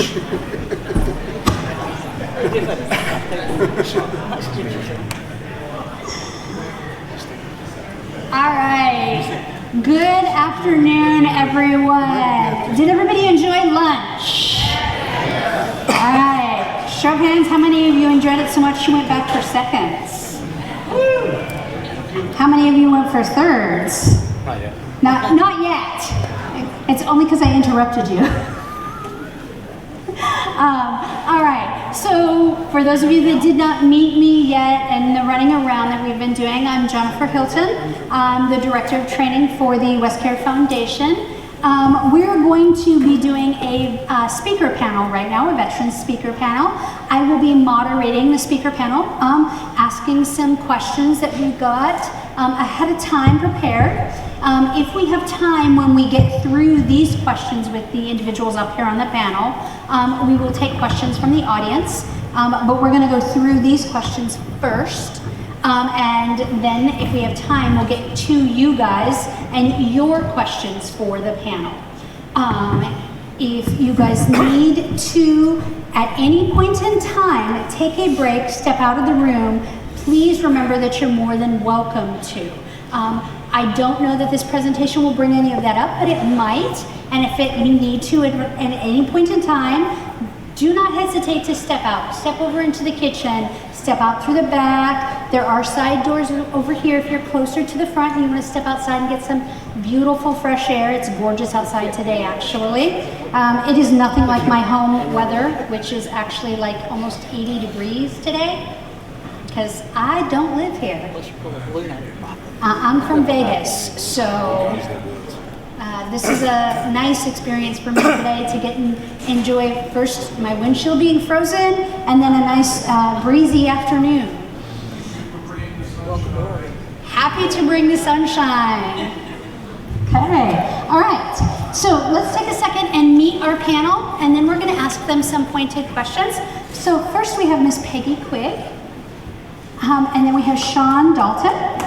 All right. Good afternoon, everyone. Did everybody enjoy lunch? All right. Show of hands, how many of you enjoyed it so much you went back for seconds? How many of you went for thirds? Not yet. Not yet. It's only because I interrupted you. All right, so for those of you that did not meet me yet and the running around that we've been doing, I'm Jennifer Hilton. I'm the Director of Training for the VETcare Foundation. We're going to be doing a speaker panel right now, a veterans speaker panel. I will be moderating the speaker panel, asking some questions that we got ahead of time prepared. If we have time when we get through these questions with the individuals up here on the panel, we will take questions from the audience, but we're going to go through these questions first, and then if we have time, we'll get to you guys and your questions for the panel. If you guys need to, at any point in time, take a break, step out of the room, please remember that you're more than welcome to. I don't know that this presentation will bring any of that up, but it might. And if you need to at any point in time, do not hesitate to step out. Step over into the kitchen, step out through the back. There are side doors over here if you're closer to the front and you want to step outside and get some beautiful fresh air. It's gorgeous outside today, actually. It is nothing like my home weather, which is actually like almost 80 degrees today, because I don't live here. I'm from Vegas, so this is a nice experience for me today to get and enjoy first my windshield being frozen and then a nice breezy afternoon. Happy to bring the sunshine. Okay, all right. So let's take a second and meet our panel, and then we're going to ask them some pointed questions. So first we have Miss Peggy Quigg, and then we have Sean Dalton.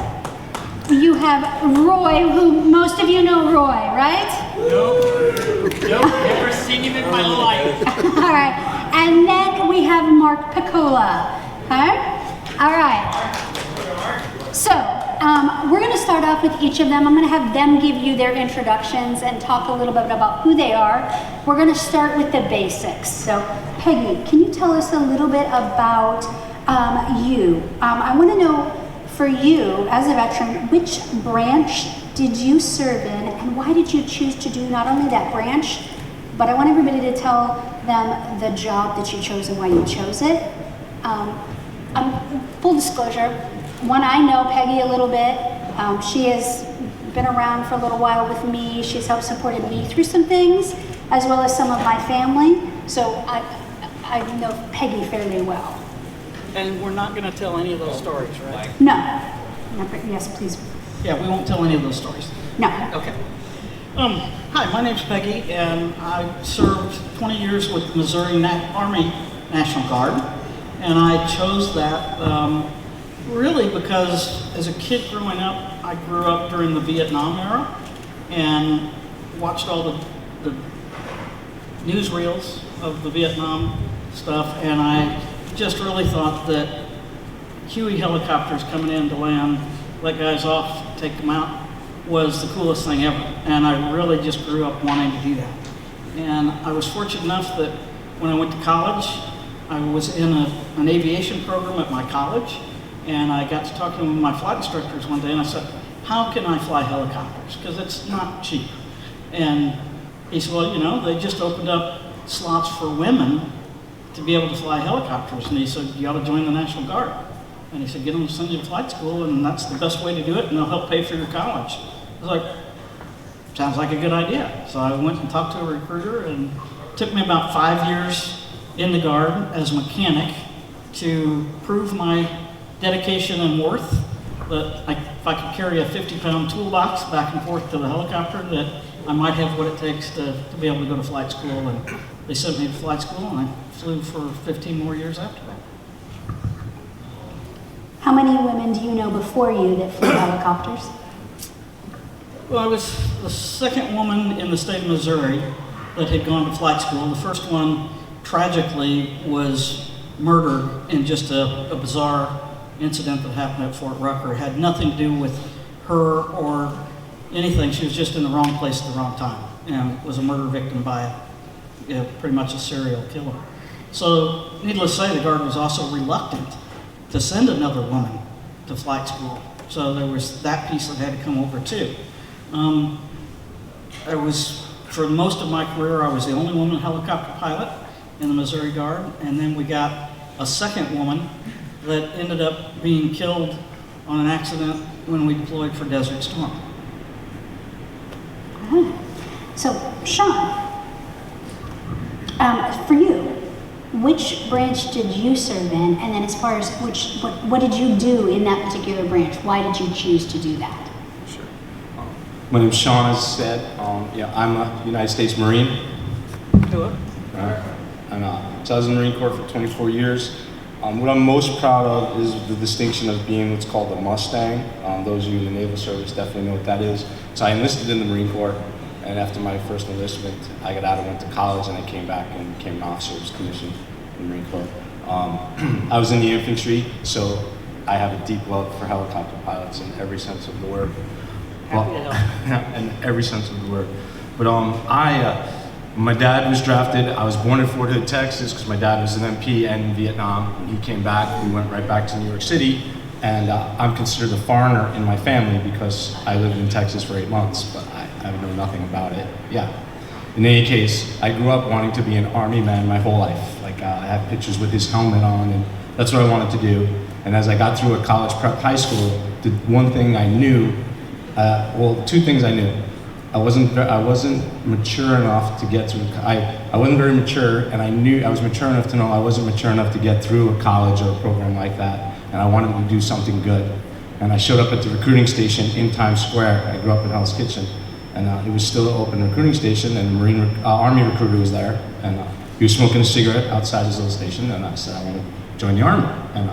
You have Roy, who most of you know Roy, right? Nope, never seen him in my life. All right, and then we have Mark Piccola. Okay? All right. So we're going to start off with each of them. I'm going to have them give you their introductions and talk a little bit about who they are. We're going to start with the basics. So Peggy, can you tell us a little bit about you? I want to know, for you as a veteran, which branch did you serve in and why did you choose to do not only that branch, but I want everybody to tell them the job that you chose and why you chose it. Full disclosure, one, I know Peggy a little bit. She has been around for a little while with me. She's helped supported me through some things, as well as some of my family. So I know Peggy fairly well. And we're not going to tell any of those stories, right? No. Yes, please. Yeah, we won't tell any of those stories. No. Okay. Hi, my name's Peggy, and I served 20 years with the Missouri Army National Guard, and I chose that really because as a kid growing up, I grew up during the Vietnam era and watched all the newsreels of the Vietnam stuff, and I just really thought that Huey helicopters coming in to land, let guys off, take them out, was the coolest thing ever. And I really just grew up wanting to do that. And I was fortunate enough that when I went to college, I was in an aviation program at my college, and I got to talking with my flight instructors one day, and I said, how can I fly helicopters? Because it's not cheap. And he said, well, you know, they just opened up slots for women to be able to fly helicopters. And he said, you ought to join the National Guard. And he said, get them to send you to flight school, and that's the best way to do it, and they'll help pay for your college. I was like, sounds like a good idea. So I went and talked to a recruiter, and it took me about 5 years in the Guard as a mechanic to prove my dedication and worth, that if I could carry a 50-pound toolbox back and forth to the helicopter, that I might have what it takes to be able to go to flight school. And they sent me to flight school, and I flew for 15 more years after that. How many women do you know before you that flew helicopters? Well, I was the second woman in the state of Missouri that had gone to flight school. The first one tragically was murdered in just a bizarre incident that happened at Fort Rucker. It had nothing to do with her or anything. She was just in the wrong place at the wrong time and was a murder victim by pretty much a serial killer. So, needless to say, the Guard was also reluctant to send another woman to flight school. So there was that piece that had to come over too. For most of my career, I was the only woman helicopter pilot in the Missouri Guard, and then we got a second woman that ended up being killed on an accident when we deployed for Desert Storm. So, Sean, for you, which branch did you serve in, and then as far as what did you do in that particular branch? Why did you choose to do that? Sure. My name's Sean, as said. I'm a United States Marine. Do it. So I was in the Marine Corps for 24 years. What I'm most proud of is the distinction of being what's called a Mustang. Those of you in the Naval Service definitely know what that is. So I enlisted in the Marine Corps, and after my first enlistment, I got out and went to college, and I came back and became an officer, was commissioned in the Marine Corps. I was in the infantry, so I have a deep love for helicopter pilots in every sense of the word. In every sense of the word. But my dad was drafted. I was born in Fort Hood, Texas, because my dad was an MP and in Vietnam. When he came back, we went right back to New York City. And I'm considered a foreigner in my family because I lived in Texas for 8 months, but I know nothing about it. Yeah. In any case, I grew up wanting to be an Army man my whole life. Like I have pictures with his helmet on, and that's what I wanted to do. And as I got through a college prep high school, the one thing I knew, two things I knew. I wasn't mature enough to get through. I wasn't very mature, and I knew I was mature enough to know I wasn't mature enough to get through a college or a program like that. And I wanted to do something good. And I showed up at the recruiting station in Times Square. I grew up in Hell's Kitchen, and it was still an open recruiting station. And the Army recruiter was there, and he was smoking a cigarette outside his little station. And I said, I want to join the Army. And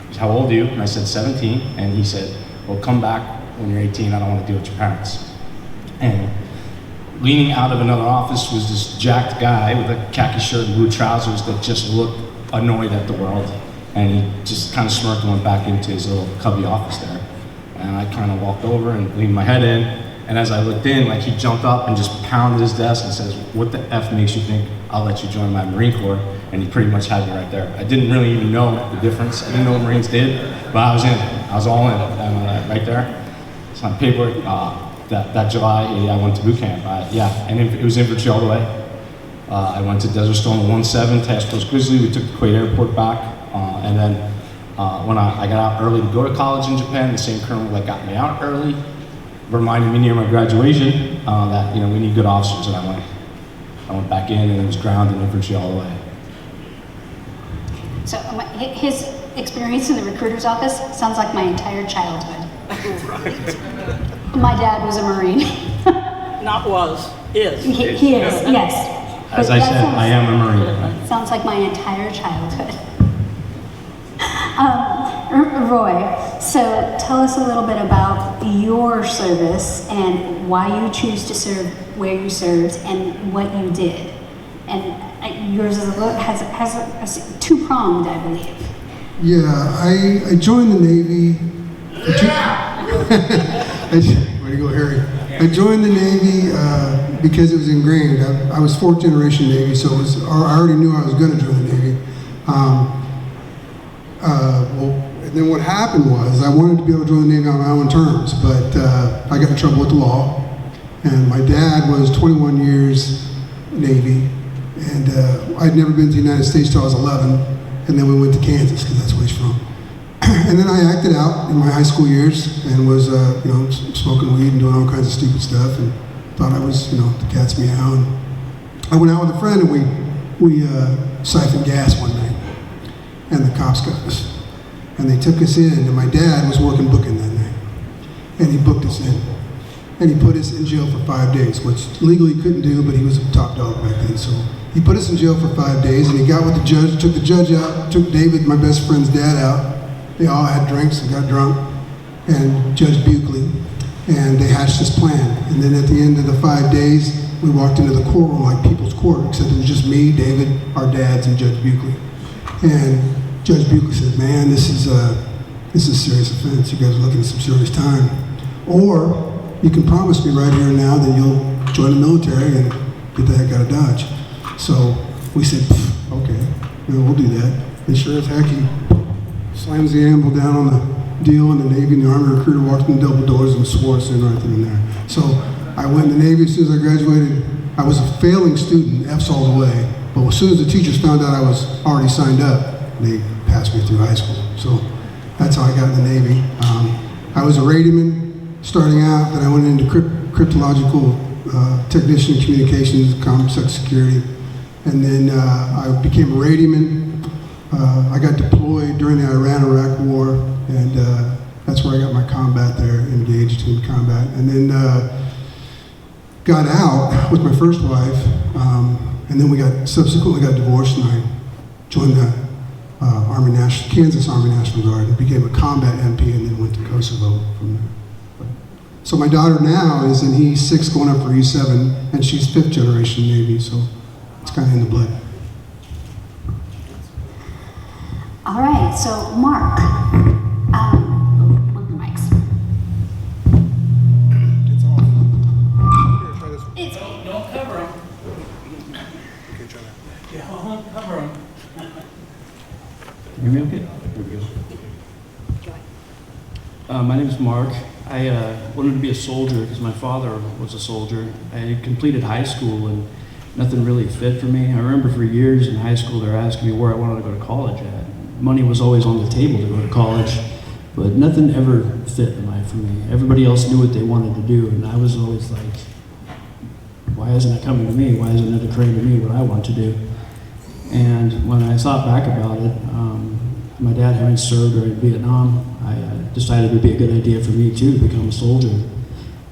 he said, how old are you? And I said, 17. And he said, well, come back when you're 18. I don't want to deal with your parents. And leaning out of another office was this jacked guy with a khaki shirt and blue trousers that just looked annoyed at the world. And he just kind of smirked and went back into his little cubby office there. And I kind of walked over and leaned my head in. And as I looked in, he jumped up and just pounded his desk and says, what the F makes you think I'll let you join my Marine Corps? And he pretty much had me right there. I didn't really even know the difference. I didn't know what Marines did, but I was in. I was all in, right there. It's my paperwork. That July, I went to boot camp. And it was infantry all the way. I went to Desert Storm 17, Task Force Grizzly. We took the Kuwait airport back. And then when I got out early to go to college in Japan, the same colonel that got me out early reminded me near my graduation that we need good officers. And I went back in, and it was ground and infantry all the way. So his experience in the recruiter's office sounds like my entire childhood. Right. My dad was a Marine. Not was, is. He is, yes. As I said, I am a Marine. Sounds like my entire childhood. Roy, so tell us a little bit about your service and why you choose to serve where you served and what you did. And yours has a two-pronged, I believe. Yeah, I joined the Navy. Way to go, Harry. I joined the Navy because it was ingrained. I was fourth generation Navy, so I already knew I was going to join the Navy. And then what happened was I wanted to be able to join the Navy on my own terms, but I got in trouble with the law. And my dad was 21 years Navy, and I'd never been to the United States till I was 11, and then we went to Kansas because that's where he's from. And then I acted out in my high school years and was, smoking weed and doing all kinds of stupid stuff, and thought I was, the cat's meow. And I went out with a friend, and we siphoned gas one night, and the cops got us. And they took us in, and my dad was working booking that night, and he booked us in. And he put us in jail for 5 days, which legally he couldn't do, but he was a top dog back then. So he put us in jail for 5 days, and he got with the judge, took the judge out, took David, my best friend's dad, out. They all had drinks and got drunk, and Judge Buckley, and they hatched this plan. And then at the end of the 5 days, we walked into the courtroom like people's court, except it was just me, David, our dads, and Judge Buckley. And Judge Buckley said, man, this is a serious offense. You guys are looking at some serious time. Or you can promise me right here and now that you'll join the military and get the heck out of Dodge. So we said, okay, we'll do that. And sure as heck, he slams the anvil down on the deal, and the Navy and the Army recruiter walked in double doors and swore us in right then and there. So I went in the Navy as soon as I graduated. I was a failing student, F's all the way. But as soon as the teachers found out I was already signed up, they passed me through high school. So that's how I got in the Navy. I was a radioman starting out, then I went into cryptological technician in communications, ComSec security, and then I became a radioman. I got deployed during the Iran-Iraq war, and that's where I got my combat there, engaged in combat. And then got out with my first wife, and then we subsequently got divorced, and I joined the Kansas Army National Guard, and became a combat MP, and then went to Kosovo from there. So my daughter now is in E6 going up for E7, and she's 5th generation Navy, so it's kind of in the blood. All right, so Mark, the mics. It's off. Here, try this one. It's Don't cover them. Okay, try that. Yeah, don't cover them. Can you hear me okay? There we go. My name is Mark. I wanted to be a soldier because my father was a soldier. I completed high school and nothing really fit for me. I remember for years in high school they were asking me where I wanted to go to college at. Money was always on the table to go to college, but nothing ever fit in life for me. Everybody else knew what they wanted to do, and I was always like, why isn't it coming to me? Why isn't it occurring to me what I want to do? And when I thought back about it, my dad having served during Vietnam, I decided it would be a good idea for me too to become a soldier.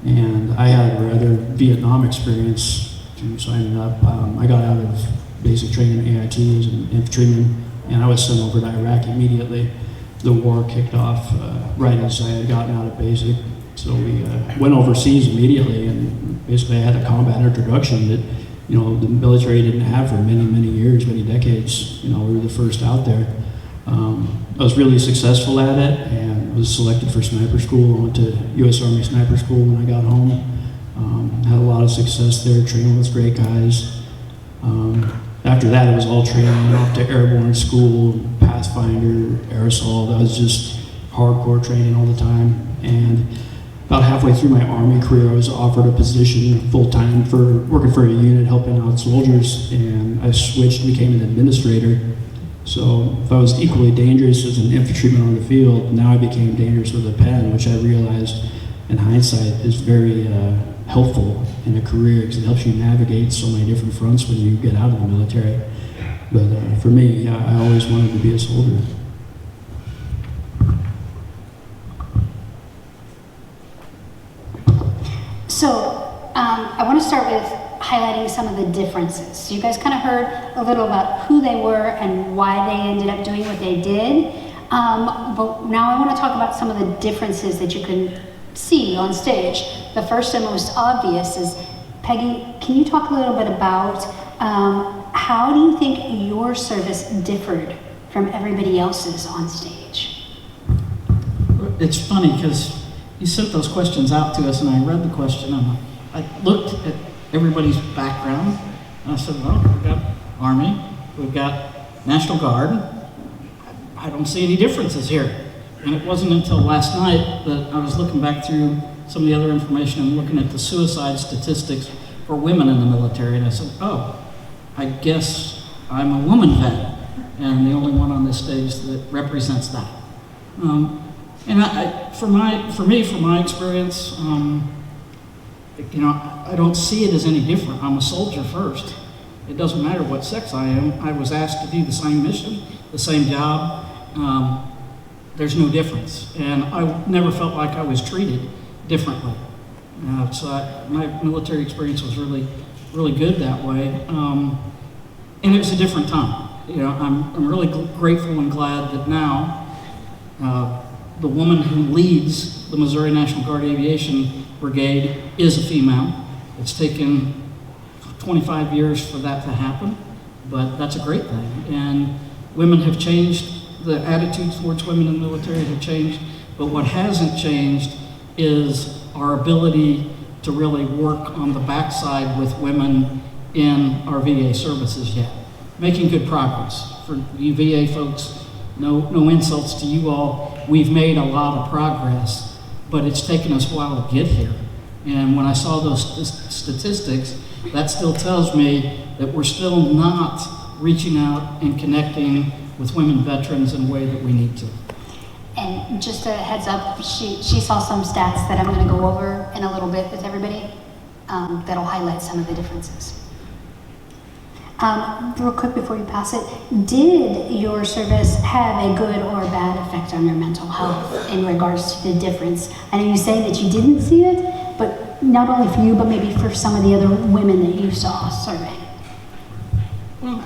And I had a rather Vietnam experience to signing up. I got out of basic training at AIT as an infantryman, and I was sent over to Iraq immediately. The war kicked off right as I had gotten out of basic. So we went overseas immediately, and basically I had a combat introduction that, the military didn't have for many, many years, many decades. We were the first out there. I was really successful at it and was selected for sniper school. I went to U.S. Army Sniper School when I got home. Had a lot of success there, training with great guys. After that, it was all training. Went off to airborne school, Pathfinder, air assault. That was just hardcore training all the time. And about halfway through my Army career, I was offered a position full-time for working for a unit helping out soldiers, and I switched and became an administrator. So if I was equally dangerous as an infantryman on the field, now I became dangerous with a pen, which I realized in hindsight is very helpful in a career because it helps you navigate so many different fronts when you get out of the military. But for me, yeah, I always wanted to be a soldier. So I want to start with highlighting some of the differences. So you guys kind of heard a little about who they were and why they ended up doing what they did. But now I want to talk about some of the differences that you can see on stage. The first and most obvious is, Peggy, can you talk a little bit about how do you think your service differed from everybody else's on stage? It's funny because you sent those questions out to us, and I read the question, and I looked at everybody's background, and I said, well, we've got Army, we've got National Guard. I don't see any differences here. And it wasn't until last night that I was looking back through some of the other information and looking at the suicide statistics for women in the military, and I said, oh, I guess I'm a woman vet, and the only one on this stage that represents that. And for my experience, I don't see it as any different. I'm a soldier first. It doesn't matter what sex I am. I was asked to do the same mission, the same job. There's no difference. And I never felt like I was treated differently. My military experience was really, really good that way. And it was a different time. I'm really grateful and glad that now the woman who leads the Missouri National Guard Aviation Brigade is a female. It's taken 25 years for that to happen, but that's a great thing. And women have changed, the attitudes towards women in the military have changed, but what hasn't changed is our ability to really work on the backside with women in our VA services yet. Making good progress. For you VA folks, no insults to you all, we've made a lot of progress, but it's taken us a while to get here. And when I saw those statistics, that still tells me that we're still not reaching out and connecting with women veterans in a way that we need to. And just a heads up, she saw some stats that I'm going to go over in a little bit with everybody that'll highlight some of the differences. Real quick before you pass it, did your service have a good or bad effect on your mental health in regards to the difference? I know you say that you didn't see it, but not only for you, but maybe for some of the other women that you saw serving. Well,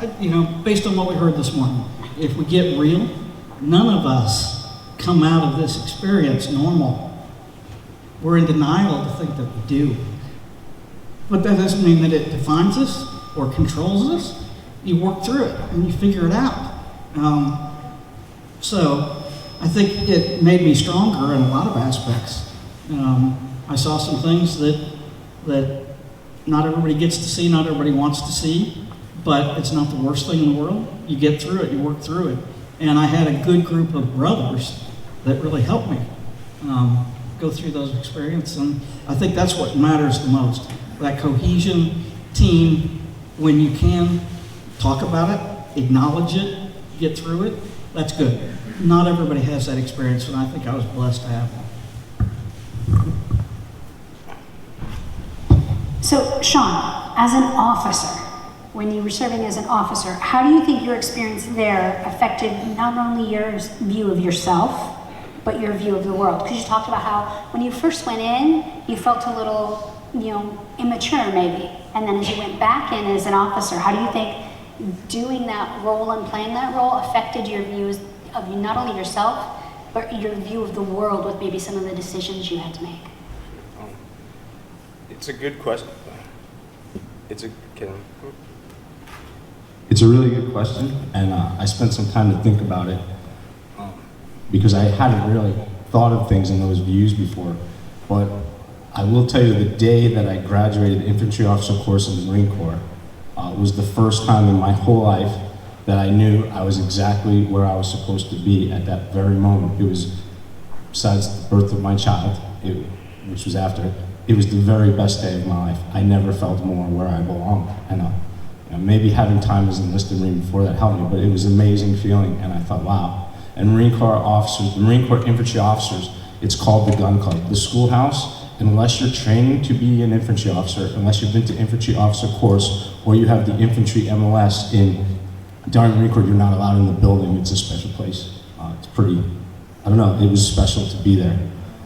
based on what we heard this morning, if we get real, none of us come out of this experience normal. We're in denial to think that we do. But that doesn't mean that it defines us or controls us. You work through it and you figure it out. So I think it made me stronger in a lot of aspects. I saw some things that not everybody gets to see, not everybody wants to see, but it's not the worst thing in the world. You get through it, you work through it. And I had a good group of brothers that really helped me go through those experiences. And I think that's what matters the most. That cohesion, team, when you can, talk about it, acknowledge it, get through it, that's good. Not everybody has that experience, and I think I was blessed to have one. So, Sean, as an officer, when you were serving as an officer, how do you think your experience there affected not only your view of yourself, but your view of the world? Because you talked about how when you first went in, you felt a little, immature maybe. And then as you went back in as an officer, how do you think doing that role and playing that role affected your views of not only yourself, but your view of the world with maybe some of the decisions you had to make? It's a good question. It's a really good question, and I spent some time to think about it because I hadn't really thought of things in those views before. But I will tell you, the day that I graduated infantry officer course in the Marine Corps was the first time in my whole life that I knew I was exactly where I was supposed to be at that very moment. It was, besides the birth of my child, which was after, it was the very best day of my life. I never felt more where I belonged. And maybe having time as an enlisted Marine before that helped me, but it was an amazing feeling, and I thought, wow. And Marine Corps officers, the Marine Corps infantry officers, it's called the gun club. The schoolhouse, unless you're training to be an infantry officer, unless you've been to infantry officer course, or you have the infantry MLS during the Marine Corps, you're not allowed in the building. It's a special place. It's pretty, it was special to be there.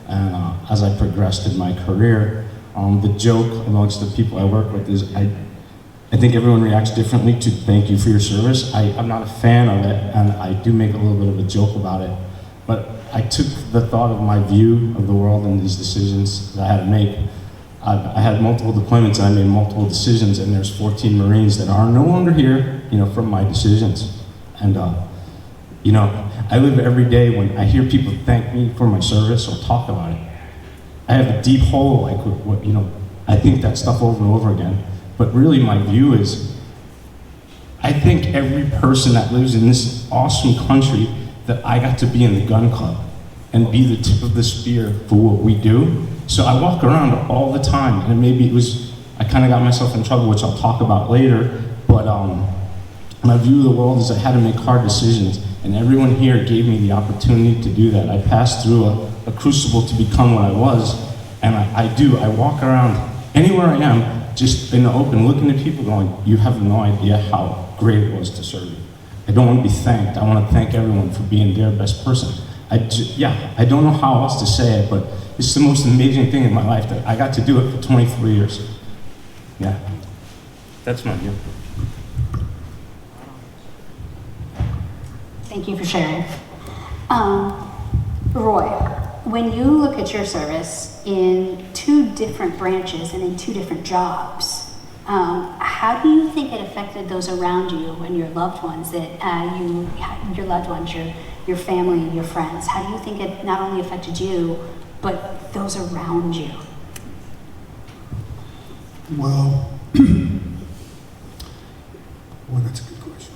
And as I progressed in my career, the joke amongst the people I work with is I think everyone reacts differently to thank you for your service. I'm not a fan of it, and I do make a little bit of a joke about it. But I took the thought of my view of the world and these decisions that I had to make. I had multiple deployments, and I made multiple decisions, and there's 14 Marines that are no longer here, from my decisions. And, I live every day when I hear people thank me for my service or talk about it. I have a deep hole, I think that stuff over and over again. But really my view is, I think every person that lives in this awesome country that I got to be in the gun club and be the tip of the spear for what we do. So I walk around all the time, and maybe I kind of got myself in trouble, which I'll talk about later, but my view of the world is I had to make hard decisions, and everyone here gave me the opportunity to do that. I passed through a crucible to become what I was, and I walk around anywhere I am, just in the open, looking at people going, you have no idea how great it was to serve you. I don't want to be thanked. I want to thank everyone for being their best person. I don't know how else to say it, but it's the most amazing thing in my life that I got to do it for 23 years. Yeah, that's my view. Thank you for sharing. Roy, when you look at your service in two different branches and in two different jobs, how do you think it affected those around you and your loved ones, that your loved ones, your family, your friends? How do you think it not only affected you, but those around you? Well, well, that's a good question.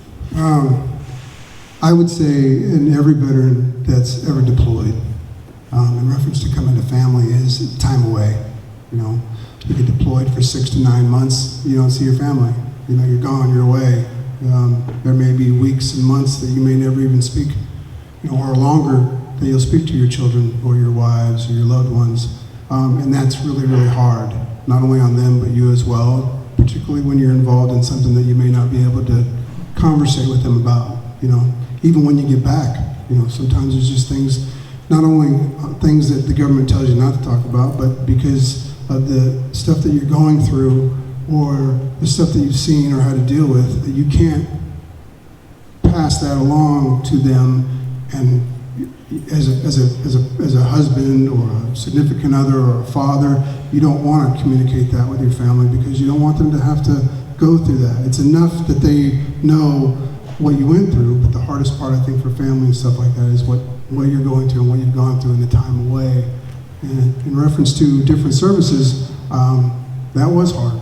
I would say in every veteran that's ever deployed, in reference to coming to family, is time away. You know, you get deployed for 6 to 9 months, you don't see your family. You know, you're gone, you're away. There may be weeks and months that you may never even speak, you know, or longer that you'll speak to your children or your wives or your loved ones. And that's really, really hard, not only on them, but you as well, particularly when you're involved in something that you may not be able to conversate with them about, you know, even when you get back. You know, sometimes there's just things, not only things that the government tells you not to talk about, but because of the stuff that you're going through or the stuff that you've seen or had to deal with, you can't pass that along to them. And as a husband or a significant other or a father, you don't want to communicate that with your family because you don't want them to have to go through that. It's enough that they know what you went through, but the hardest part, I think, for family and stuff like that is what you're going through and what you've gone through in the time away. And in reference to different services, that was hard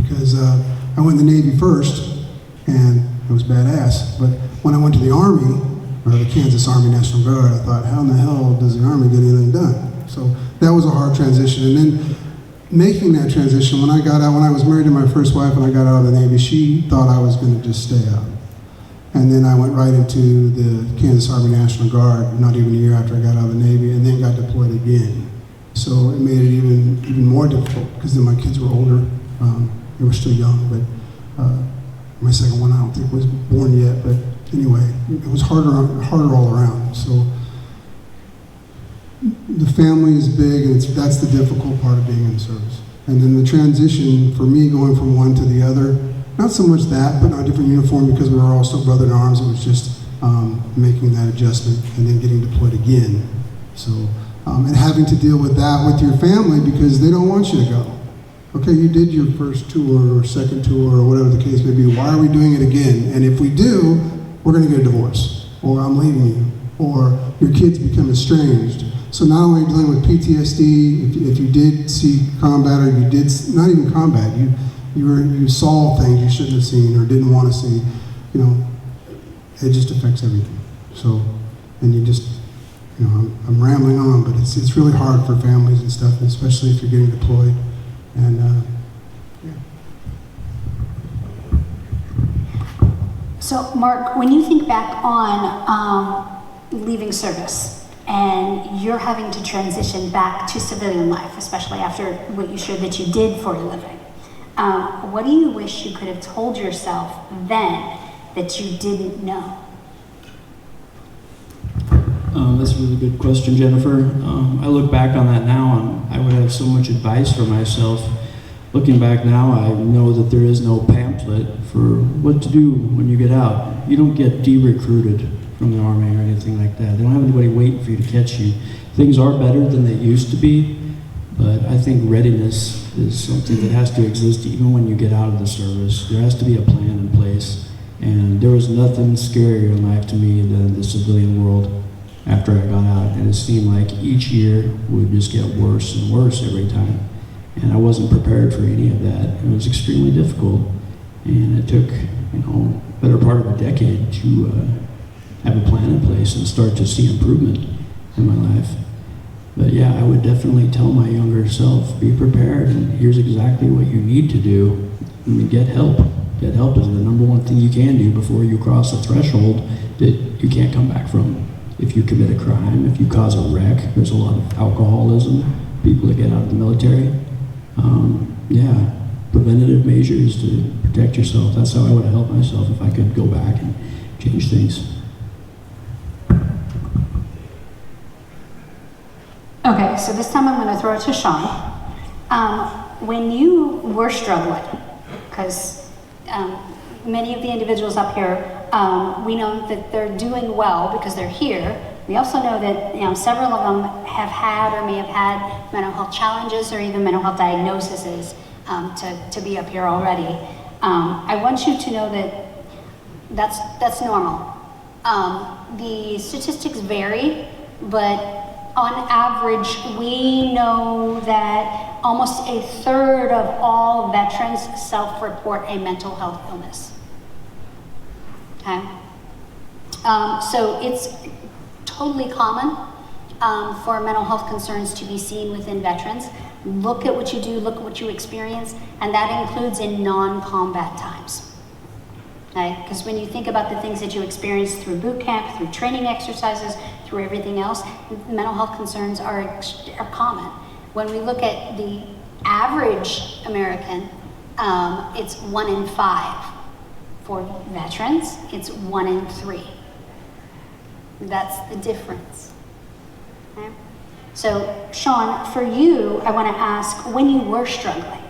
because I went in the Navy first, and it was badass. But when I went to the Army, or the Kansas Army National Guard, I thought, how in the hell does the Army get anything done? So that was a hard transition. And then making that transition, when I got out, when I was married to my first wife and I got out of the Navy, she thought I was going to just stay out. And then I went right into the Kansas Army National Guard, not even a year after I got out of the Navy, and then got deployed again. So it made it even more difficult because then my kids were older. They were still young, but my second one I don't think was born yet. But anyway, it was harder all around. So the family is big, and that's the difficult part of being in the service. And then the transition for me going from one to the other, not so much that, putting on a different uniform because we were all still brother in arms. It was just making that adjustment and then getting deployed again. So, and having to deal with that with your family because they don't want you to go. Okay, you did your first tour or second tour or whatever the case may be. Why are we doing it again? And if we do, we're going to get a divorce, or I'm leaving you, or your kids become estranged. So not only are you dealing with PTSD, if you did see combat, or you did not even combat, you saw things you shouldn't have seen or didn't want to see, you know, it just affects everything. So, and you just, you know, I'm rambling on, but it's really hard for families and stuff, and especially if you're getting deployed. And yeah. So, Mark, when you think back on leaving service and you're having to transition back to civilian life, especially after what you shared that you did for a living, what do you wish you could have told yourself then that you didn't know? That's a really good question, Jennifer. I look back on that now, and I would have so much advice for myself. Looking back now, I know that there is no pamphlet for what to do when you get out. You don't get de-recruited from the Army or anything like that. They don't have anybody waiting for you to catch you. Things are better than they used to be, but I think readiness is something that has to exist even when you get out of the service. There has to be a plan in place, and there was nothing scarier in life to me than the civilian world after I got out, and it seemed like each year would just get worse and worse every time, and I wasn't prepared for any of that. It was extremely difficult, and it took, you know, better part of a decade to have a plan in place and start to see improvement in my life. But yeah, I would definitely tell my younger self, be prepared, and here's exactly what you need to do. I mean, get help. Get help is the number one thing you can do before you cross a threshold that you can't come back from. If you commit a crime, if you cause a wreck, there's a lot of alcoholism, people that get out of the military. Yeah, preventative measures to protect yourself. That's how I would have helped myself if I could go back and change things. Okay, so this time I'm going to throw it to Sean. When you were struggling, because many of the individuals up here, we know that they're doing well because they're here. We also know that, you know, several of them have had or may have had mental health challenges or even mental health diagnoses to be up here already. I want you to know that that's normal. The statistics vary, but on average, we know that almost a third of all veterans self-report a mental health illness. Okay? So it's totally common for mental health concerns to be seen within veterans. Look at what you do, look at what you experience, and that includes in non-combat times. Okay? Because when you think about the things that you experience through boot camp, through training exercises, through everything else, mental health concerns are common. When we look at the average American, it's 1 in 5. For veterans, it's 1 in 3. That's the difference. Okay? So, Sean, for you, I want to ask, when you were struggling,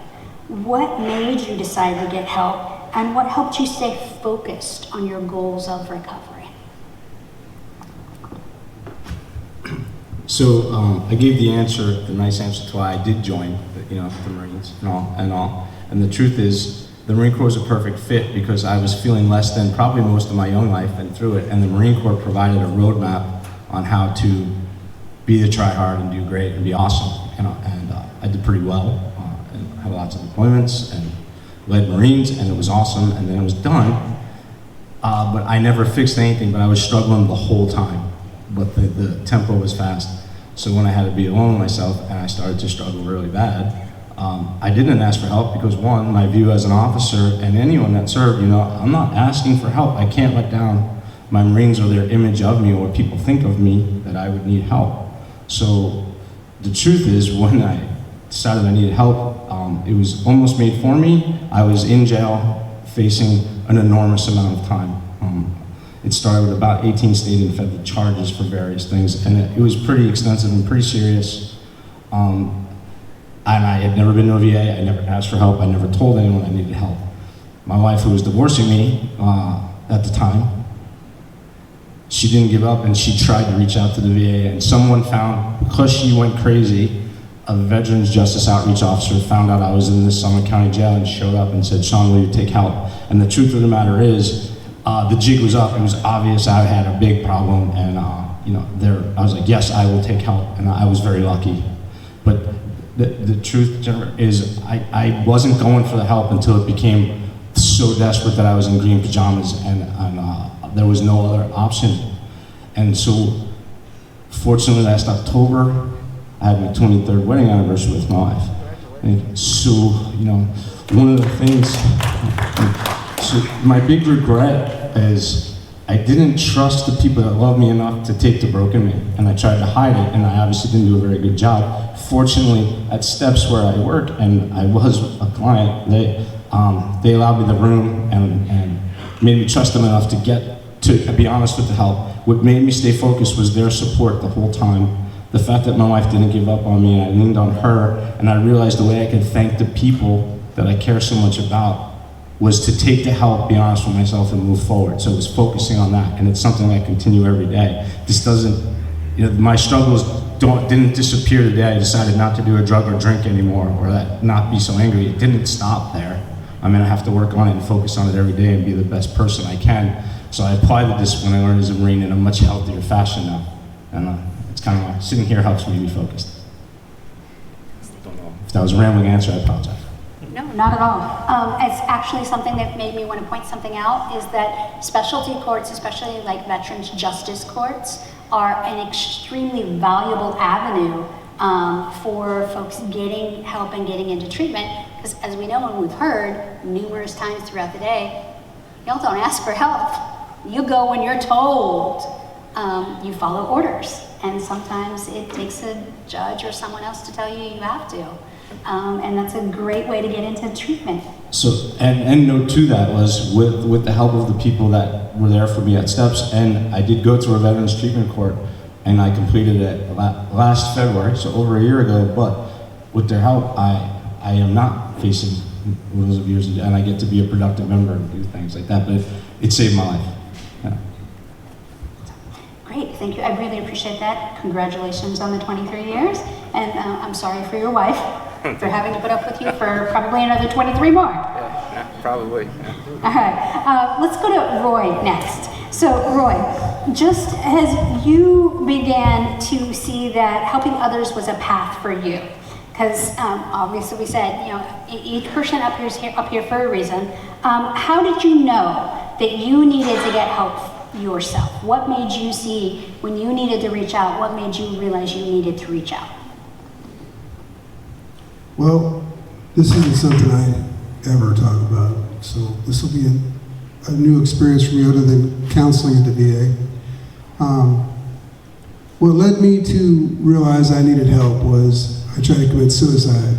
what made you decide to get help, and what helped you stay focused on your goals of recovery? So I gave the nice answer to why I did join, the Marines and all. And the truth is, the Marine Corps was a perfect fit because I was feeling less than probably most of my young life and through it. And the Marine Corps provided a roadmap on how to be the try hard and do great and be awesome. And I did pretty well and had lots of deployments and led Marines, and it was awesome. And then it was done. But I never fixed anything, but I was struggling the whole time. But the tempo was fast. So when I had to be alone with myself and I started to struggle really bad, I didn't ask for help because, one, my view as an officer and anyone that served, I'm not asking for help. I can't let down my Marines or their image of me or what people think of me that I would need help. So the truth is, when I decided I needed help, it was almost made for me. I was in jail facing an enormous amount of time. It started with about 18 state and federal charges for various things, and it was pretty extensive and pretty serious. And I had never been to a VA, I never asked for help, I never told anyone I needed help. My wife, who was divorcing me at the time, she didn't give up and she tried to reach out to the VA, and someone found, because she went crazy, a Veterans Justice Outreach officer found out I was in this Salem County jail and showed up and said, "Sean, will you take help?" And the truth of the matter is, the jig was up. It was obvious I had a big problem, and I was like, yes, I will take help, and I was very lucky. But the truth, Jennifer, is I wasn't going for the help until it became so desperate that I was in green pajamas, and there was no other option. And so, fortunately, last October, I had my 23rd wedding anniversary with my wife. And so, one of the things, so my big regret is I didn't trust the people that loved me enough to take the broken me, and I tried to hide it, and I obviously didn't do a very good job. Fortunately, at Steps where I work, and I was a client, they allowed me the room and made me trust them enough to be honest with the help. What made me stay focused was their support the whole time. The fact that my wife didn't give up on me, and I leaned on her, and I realized the way I could thank the people that I care so much about was to take the help, be honest with myself, and move forward. So it was focusing on that, and it's something I continue every day. This doesn't, my struggles didn't disappear the day I decided not to do a drug or drink anymore, or not be so angry. It didn't stop there. I have to work on it and focus on it every day and be the best person I can. So I apply the discipline I learned as a Marine in a much healthier fashion now. And it's kind of like sitting here helps me be focused. Don't know. If that was a rambling answer, I apologize. No, not at all. It's actually something that made me want to point something out, is that specialty courts, especially like Veterans Justice Courts, are an extremely valuable avenue for folks getting help and getting into treatment. Because as we know and we've heard numerous times throughout the day, y'all don't ask for help. You go when you're told. You follow orders. And sometimes it takes a judge or someone else to tell you you have to. And that's a great way to get into treatment. So, and note to that was with the help of the people that were there for me at Steps, and I did go to a Veterans Treatment Court, and I completed it last February, so over a year ago, but with their help, I am not facing rules of years, and I get to be a productive member and do things like that, but it saved my life. Yeah. Great, thank you. I really appreciate that. Congratulations on the 23 years, and I'm sorry for your wife for having to put up with you for probably another 23 more. Yeah. probably. Yeah. All right, let's go to Roy next. So Roy, just as you began to see that helping others was a path for you, because obviously we said, you know, each person up here for a reason. How did you know that you needed to get help yourself? What made you see when you needed to reach out? What made you realize you needed to reach out? Well, this isn't something I ever talk about, so this will be a new experience for me other than counseling at the VA. What led me to realize I needed help was I tried to commit suicide.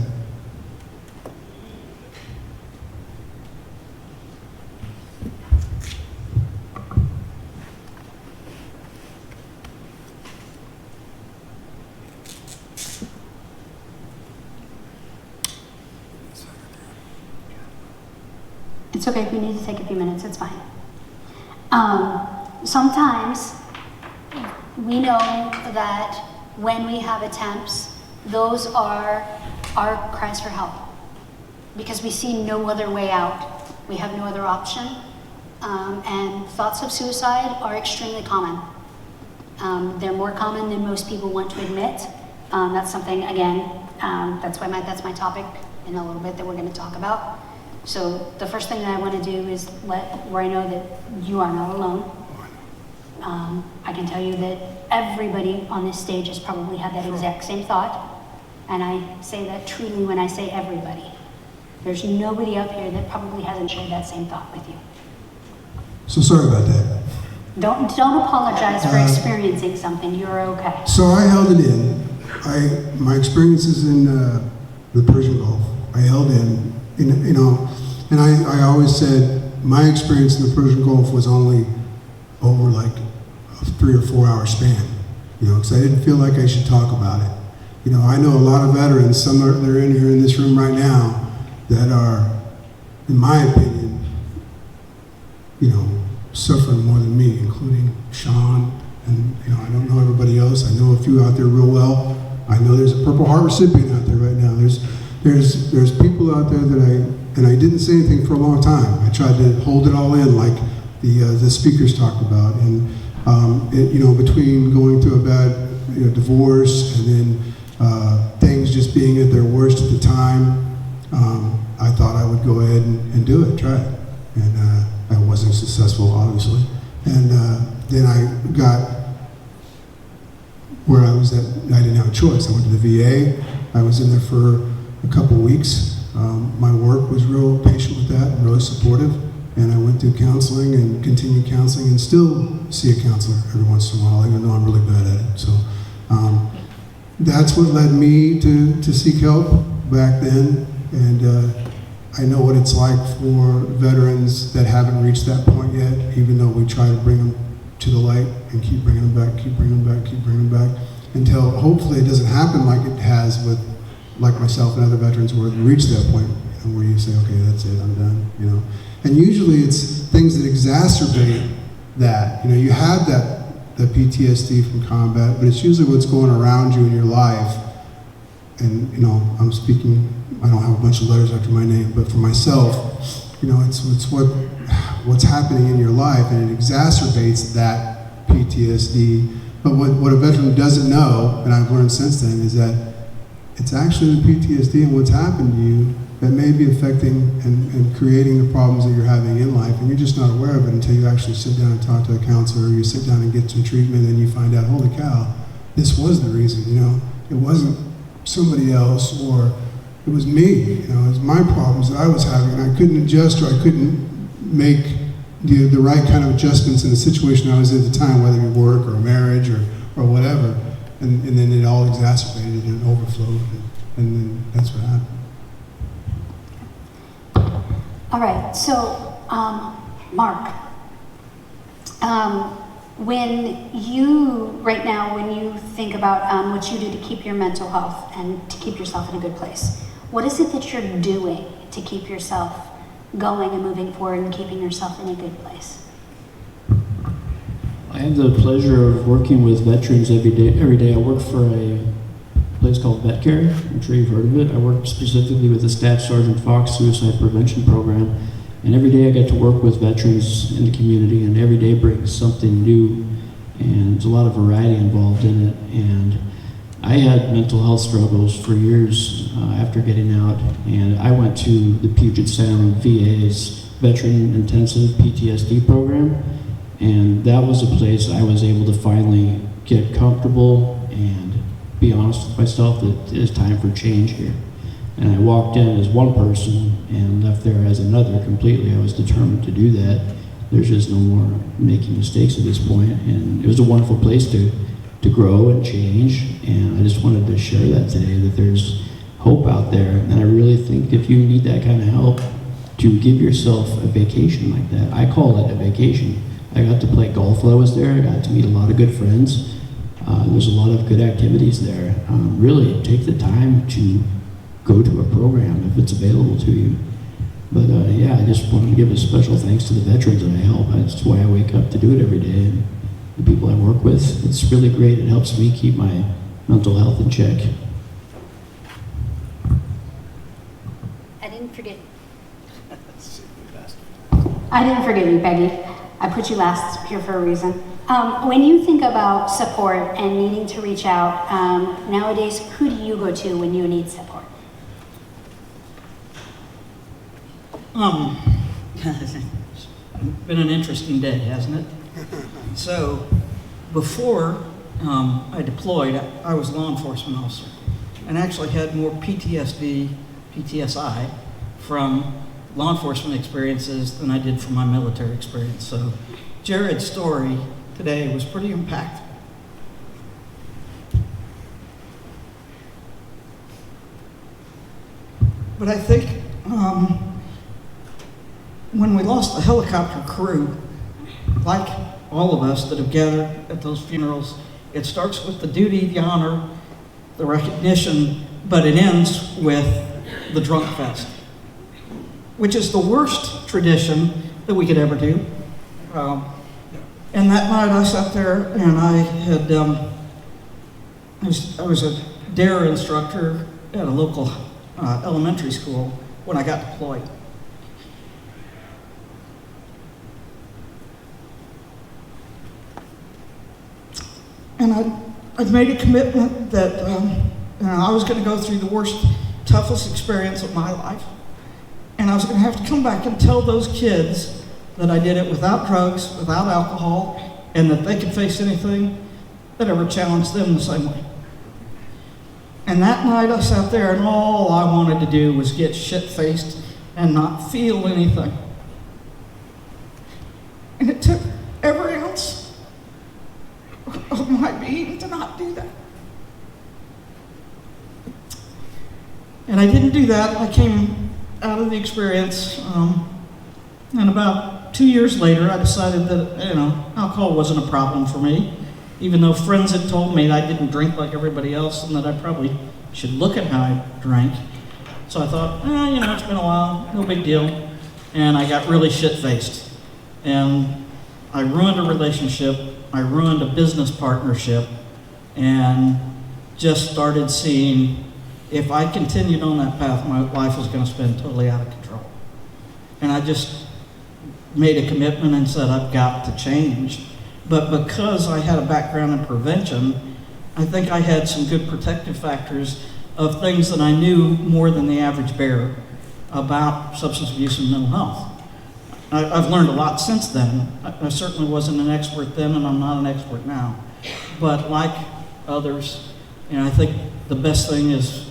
It's okay if you need to take a few minutes, it's fine. Sometimes we know that when we have attempts, those are our cries for help because we see no other way out. We have no other option. And thoughts of suicide are extremely common. They're more common than most people want to admit. That's something, again, that's my topic in a little bit that we're going to talk about. So the first thing that I want to do is let Roy know that you are not alone. I can tell you that everybody on this stage has probably had that exact same thought. And I say that truly when I say everybody. There's nobody up here that probably hasn't shared that same thought with you. So sorry about that. Don't apologize for experiencing something. You're okay. So I held it in. My experiences in the Persian Gulf, I held in, you know, and I always said my experience in the Persian Gulf was only over like a 3 or 4 hour span, you know, because I didn't feel like I should talk about it. You know, I know a lot of veterans, some are they're in here in this room right now, that are, in my opinion, you know, suffering more than me, including Sean, and you know, I don't know everybody else. I know a few out there real well. I know there's a Purple Heart recipient out there right now. There's people out there that I didn't say anything for a long time. I tried to hold it all in, like the speakers talked about, and you know, between going through a bad divorce and then things just being at their worst at the time, I thought I would go ahead and do it, try it, and I wasn't successful, obviously, and then I got where I was at. I didn't have a choice. I went to the VA. I was in there for a couple weeks. My work was real patient with that, really supportive, and I went through counseling and continued counseling and still see a counselor every once in a while, even though I'm really bad at it. So that's what led me to seek help back then, and I know what it's like for veterans that haven't reached that point yet, even though we try to bring them to the light and keep bringing them back, keep bringing them back, keep bringing them back, until hopefully it doesn't happen like it has with like myself and other veterans where we reach that point, you know, where you say, okay, that's it, I'm done, you know. And usually it's things that exacerbate that. You know, you have the PTSD from combat, but it's usually what's going around you in your life. And, you know, I'm speaking, I don't have a bunch of letters after my name, but for myself, you know, it's what's happening in your life, and it exacerbates that PTSD. But what a veteran doesn't know, and I've learned since then, is that it's actually the PTSD and what's happened to you that may be affecting and creating the problems that you're having in life, and you're just not aware of it until you actually sit down and talk to a counselor, or you sit down and get some treatment, and you find out, holy cow, this was the reason, you know? It wasn't somebody else, or it was me, you know? It was my problems that I was having, and I couldn't adjust, or I couldn't make the right kind of adjustments in the situation I was in at the time, whether it be work or a marriage or whatever. And then it all exacerbated and overflowed, and then that's what happened. All right, so Mark, when you think about what you do to keep your mental health and to keep yourself in a good place, what is it that you're doing to keep yourself going and moving forward and keeping yourself in a good place? I have the pleasure of working with veterans every day. I work for a place called VETcare. I'm sure you've heard of it. I work specifically with the Staff Sergeant Fox Suicide Prevention Program. And every day I get to work with veterans in the community, and every day brings something new, and there's a lot of variety involved in it. And I had mental health struggles for years after getting out, and I went to the Puget Sound VA's Veteran Intensive PTSD program, and that was a place I was able to finally get comfortable and be honest with myself that it's time for change here. And I walked in as one person and left there as another completely. I was determined to do that. There's just no more making mistakes at this point, and it was a wonderful place to grow and change, and I just wanted to share that today, that there's hope out there. And I really think if you need that kind of help, to give yourself a vacation like that. I call it a vacation. I got to play golf while I was there. I got to meet a lot of good friends. There's a lot of good activities there. Really take the time to go to a program if it's available to you. But yeah, I just wanted to give a special thanks to the veterans that I help. That's why I wake up to do it every day. And the people I work with, it's really great. It helps me keep my mental health in check. I didn't forget. I didn't forget you, Peggy. I put you last here for a reason. When you think about support and needing to reach out, nowadays, who do you go to when you need support? It's been an interesting day, hasn't it? So, before I deployed, I was a law enforcement officer and actually had more PTSD, PTSI from law enforcement experiences than I did from my military experience. So, Jared's story today was pretty impactful. But I think when we lost the helicopter crew, like all of us that have gathered at those funerals, it starts with the duty, the honor, the recognition, but it ends with the drunk fest, which is the worst tradition that we could ever do. And that night I sat there and I had, I was a DARE instructor at a local elementary school when I got deployed. And I'd made a commitment that I was going to go through the worst, toughest experience of my life. And I was going to have to come back and tell those kids that I did it without drugs, without alcohol, and that they could face anything that ever challenged them the same way. And that night I sat there and all I wanted to do was get shit-faced and not feel anything. And it took every ounce of my being to not do that. And I didn't do that. I came out of the experience, and about 2 years later, I decided that, alcohol wasn't a problem for me, even though friends had told me I didn't drink like everybody else and that I probably should look at how I drank. So I thought, it's been a while, no big deal. And I got really shit-faced. And I ruined a relationship, I ruined a business partnership, and just started seeing if I continued on that path, my life was going to spin totally out of control. And I just made a commitment and said, I've got to change. But because I had a background in prevention, I think I had some good protective factors of things that I knew more than the average bear about substance abuse and mental health. I've learned a lot since then. I certainly wasn't an expert then, and I'm not an expert now. But like others, I think the best thing is,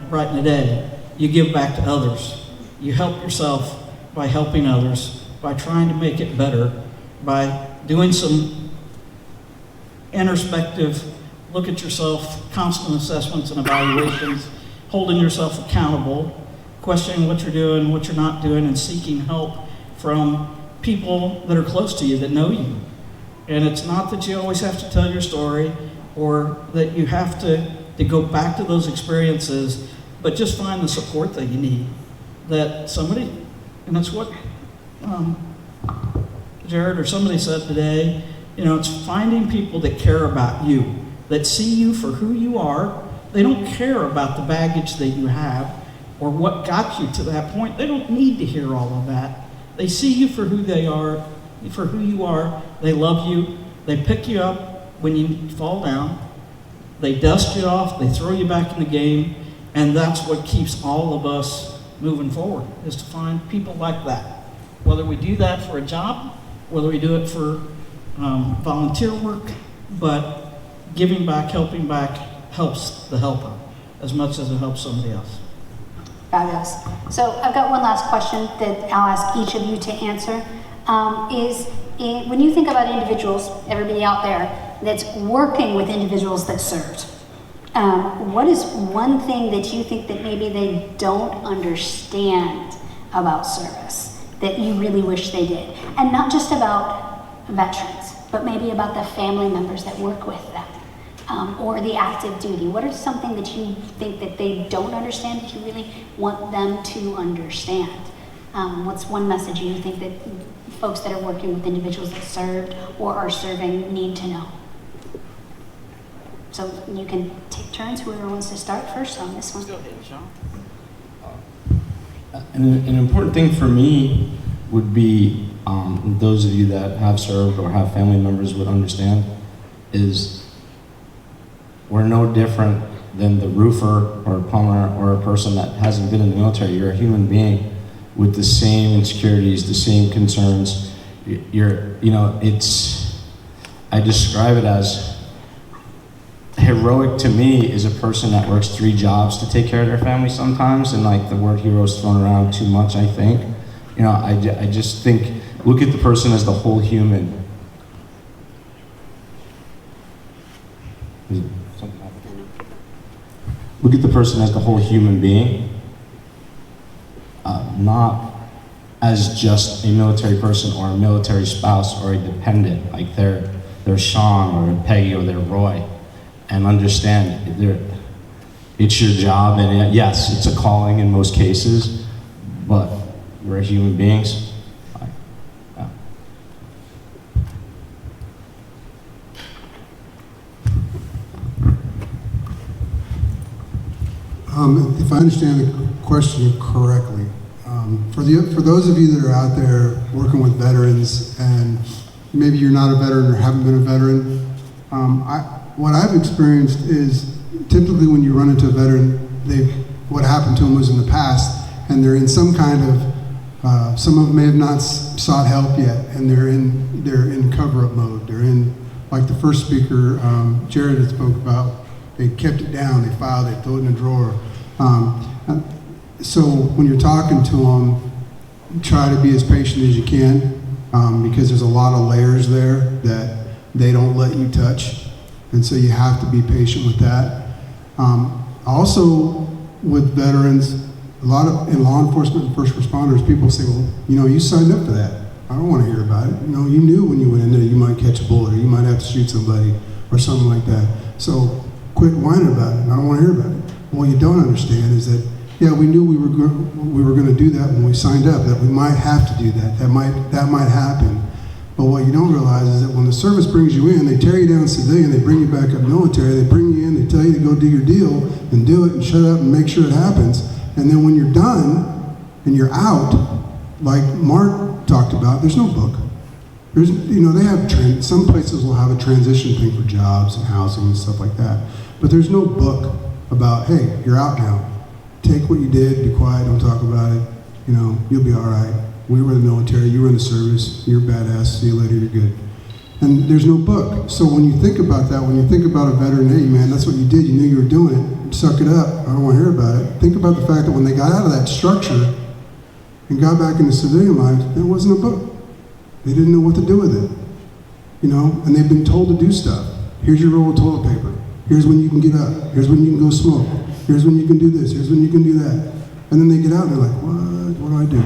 brighten the day. You give back to others. You help yourself by helping others, by trying to make it better, by doing some introspective, look at yourself, constant assessments and evaluations, holding yourself accountable, questioning what you're doing, what you're not doing, and seeking help from people that are close to you, that know you. And it's not that you always have to tell your story or that you have to go back to those experiences, but just find the support that you need. That somebody, and that's what Jared or somebody said today, it's finding people that care about you, that see you for who you are. They don't care about the baggage that you have or what got you to that point. They don't need to hear all of that. They see you for who they are, for who you are. They love you. They pick you up when you fall down. They dust you off. They throw you back in the game. And that's what keeps all of us moving forward, is to find people like that. Whether we do that for a job, whether we do it for volunteer work, but giving back, helping back helps the helper as much as it helps somebody else. Fabulous. So I've got one last question that I'll ask each of you to answer. When you think about individuals, everybody out there that's working with individuals that served, what is one thing that you think that maybe they don't understand about service that you really wish they did? And not just about veterans, but maybe about the family members that work with them, or the active duty. What is something that you think that they don't understand that you really want them to understand? What's one message you think that folks that are working with individuals that served or are serving need to know? So you can take turns, whoever wants to start first on this one. Go ahead, Sean. An important thing for me would be, those of you that have served or have family members would understand, is we're no different than the roofer or a plumber or a person that hasn't been in the military. You're a human being with the same insecurities, the same concerns. I describe it as heroic to me is a person that works 3 jobs to take care of their family sometimes, and like the word hero is thrown around too much, I think. I just think, look at the person as the whole human. Look at the person as the whole human being, not as just a military person or a military spouse or a dependent, like they're Sean or Peggy or they're Roy, and understand it's your job, and yes, it's a calling in most cases, but we're human beings. If I understand the question correctly, for those of you that are out there working with veterans, and maybe you're not a veteran or haven't been a veteran, what I've experienced is typically when you run into a veteran, what happened to them was in the past, and they're in some kind of, some of them may have not sought help yet, and they're in cover-up mode. They're in, like the first speaker, Jared had spoke about, they kept it down, they filed it, threw it in a drawer. So when you're talking to them, try to be as patient as you can, because there's a lot of layers there that they don't let you touch, and so you have to be patient with that. Also, with veterans, a lot of in law enforcement and first responders, people say, well, you signed up for that. I don't want to hear about it. You knew when you went in there you might catch a bullet or you might have to shoot somebody or something like that. So quit whining about it. I don't want to hear about it. What you don't understand is that, yeah, we knew we were going to do that when we signed up, that we might have to do that. That might happen. But what you don't realize is that when the service brings you in, they tear you down civilian, they bring you back up military, they bring you in, they tell you to go do your deal and do it and shut up and make sure it happens. And then when you're done and you're out, like Mark talked about, there's no book. There's, they have, some places will have a transition thing for jobs and housing and stuff like that. But there's no book about, hey, you're out now. Take what you did, be quiet, don't talk about it. You'll be all right. We were in the military, you were in the service, you're badass, see you later, you're good. And there's no book. So when you think about that, when you think about a veteran, hey man, that's what you did, you knew you were doing it, suck it up, I don't want to hear about it. Think about the fact that when they got out of that structure and got back into civilian life, there wasn't a book. They didn't know what to do with it. And they've been told to do stuff. Here's your roll of toilet paper. Here's when you can get up. Here's when you can go smoke. Here's when you can do this. Here's when you can do that. And then they get out and they're like, what do I do?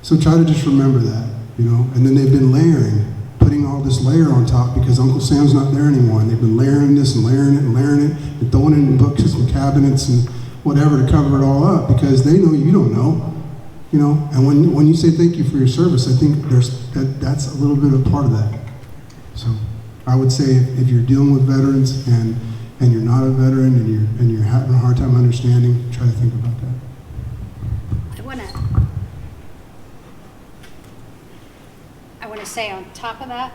So try to just remember that, And then they've been layering, putting all this layer on top because Uncle Sam's not there anymore. And they've been layering this and layering it and layering it and throwing it in books and cabinets and whatever to cover it all up because they know you don't know. And when you say thank you for your service, I think that's a little bit of part of that. So I would say if you're dealing with veterans and you're not a veteran and you're having a hard time understanding, try to think about that. want to say on top of that,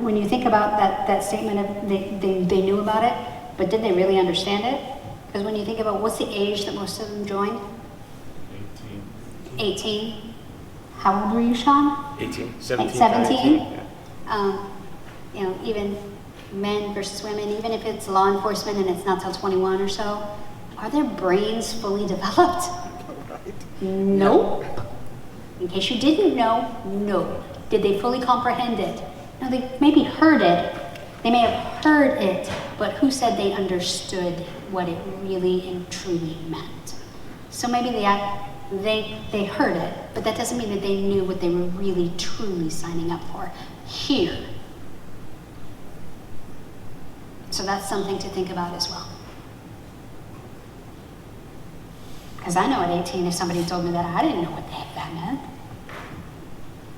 when you think about that statement of they knew about it, but did they really understand it? Because when you think about what's the age that most of them joined? 18. How old were you, Sean? 18, 17. 17? Yeah. You know, even men versus women, even if it's law enforcement and it's not till 21 or so, are their brains fully developed? Nope. In case you didn't know, no. Did they fully comprehend it? No, they maybe heard it. They may have heard it, but who said they understood what it really and truly meant? So maybe they heard it, but that doesn't mean that they knew what they were really truly signing up for here. So that's something to think about as well. Because I know at 18, if somebody told me that, I didn't know what the heck that meant.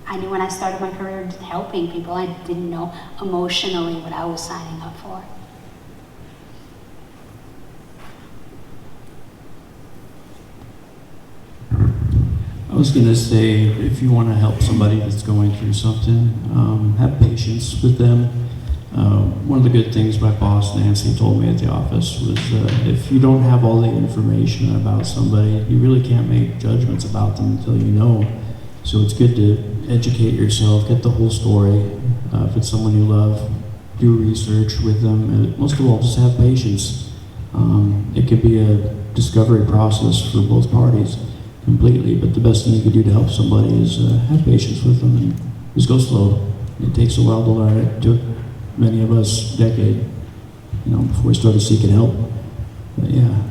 I knew when I started my career helping people, I didn't know emotionally what I was signing up for. I was going to say, if you want to help somebody that's going through something, have patience with them. One of the good things my boss, Nancy, told me at the office was if you don't have all the information about somebody, you really can't make judgments about them until you know. So it's good to educate yourself, get the whole story. If it's someone you love, do research with them, and most of all, just have patience. It could be a discovery process for both parties completely, but the best thing you can do to help somebody is have patience with them and just go slow. It takes a while to learn. It took many of us a decade, before we started seeking help. But yeah.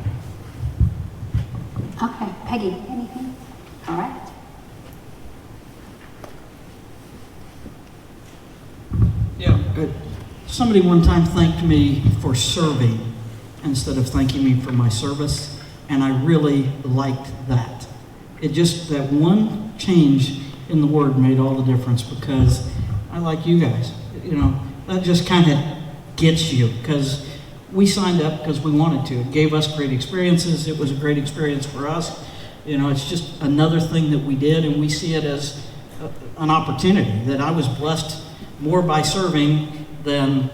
Okay, Peggy, anything? All right. Yeah, somebody one time thanked me for serving instead of thanking me for my service, and I really liked that. It just, that one change in the word made all the difference, because I like you guys. That just kind of gets you, because we signed up because we wanted to. It gave us great experiences. It was a great experience for us. It's just another thing that we did, and we see it as an opportunity, that I was blessed more by serving than